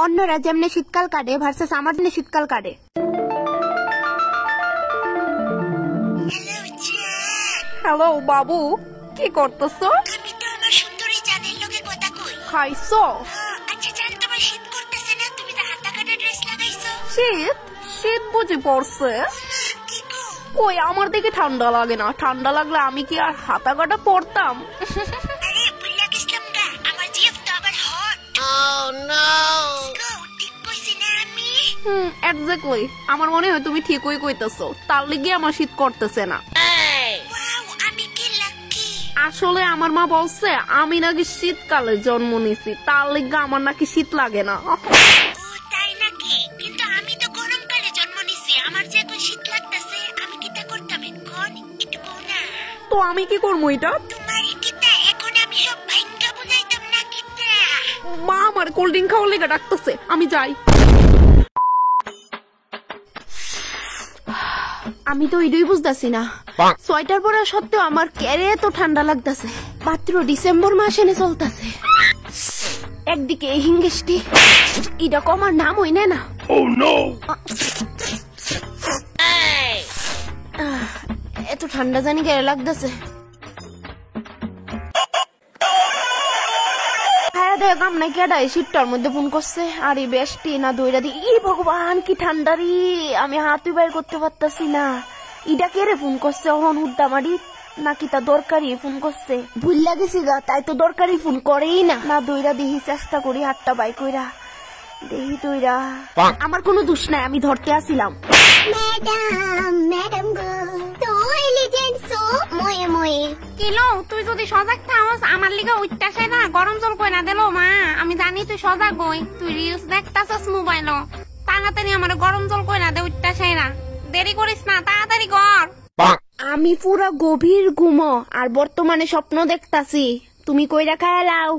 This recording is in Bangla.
অন্যরা যেমনি শীতকাল কাটে ভার্সেস আমার জন্য শীতকাল কাটে। হ্যালো বাবু, কি করতেছো? আমি তো আমার সুন্দরী জানের লগে কথা কই। খাইছো? আচ্ছা জান, তোমার শীত করতেছে না? তুমি তো হাতা কাটা ড্রেস লাগাইছো। শীত শীত বুঝি পড়ছে? কই, আমার দিকে ঠান্ডা লাগে না। ঠান্ডা লাগলে আমি কি আর হাতা কাটা পরতাম? আরে বুইলা গেছলাম গা, আমার জিএফ তো আবার হট। ও নো, ঠিক কইছি না আমি? এক্স্যাক্টলি। আমার মনে হয় তুমি ঠিকই কইতেছো, তার লিগে আমার শীত করতেছে না। আমি কি লাকি। আসলে আমার মা বলছে আমি নাকি শীতকালে জন্ম নিছি, তার লিগে আমার নাকি শীত লাগে না। ও তাই নাকি? কিন্তু আমি তো গরমকালে জন্ম নিছি, আমার যে এখন শীত লাগতেছে। আমি কি তা করতাম এখন? একটু কও না। তো আমি কি করবো এটা? তোমার কিতা এখন আমি সব ভাঙ্গা বুঝাইতাম না কিতা? মা আমার কোল্ড ড্রিঙ্ক খাওয়ার লেগে ডাকতেছে, আমি যাই। আমি তো এটাই বুঝতেছি না, সোয়েটার পরা সত্ত্বেও আমার কেরে এত ঠান্ডা লাগতেছে। মাত্র ডিসেম্বর মাস এনে চলতেছে। একদিকে এই হিঙ্গেশটি, এটা কমার নাম হই না। এত ঠান্ডা জানি কেড়ে লাগতেছে। কাম নাই কেডা শীতটার মধ্যে ফোন করছে? আর এই বেশটি না দইরা দি। ই ভগবান, কি ঠান্ডা রে, আমি হাতই বাইর করতে পারতাছি না। ইটা কে রে ফোন করছে? অহন হুদ্দামারি নাকি তা দরকারি ফোন করছে? ভুল লাগেছি গা, তাই তো দরকারি ফোন করেই না। না দইরা দিহি, চেষ্টা করি হাতটা বাই কইরা দেহি দইরা। আমার কোনো দোষ নাই, আমি ধরতে আসিলাম। ম্যাডাম গো, তো এলিজেন্ট সো ময়ে ময়ে। কিলো, তুই যদি সজাগ থাকস আমার লিগে উঠতাছে না, গরম জল কই না দিলো মা। আমি জানি তুই সজাগ হই, তুই রিলস দেখতাছস মোবাইল। তাড়াতাড়ি আমার গরম জল কই না দে, উঠতাছে না। দেরি করিস না, তাড়াতাড়ি কর। আমি পুরা গভীর ঘুমো আর বর্তমানে স্বপ্ন দেখতাছি। তুমি কইরা খায় লাও।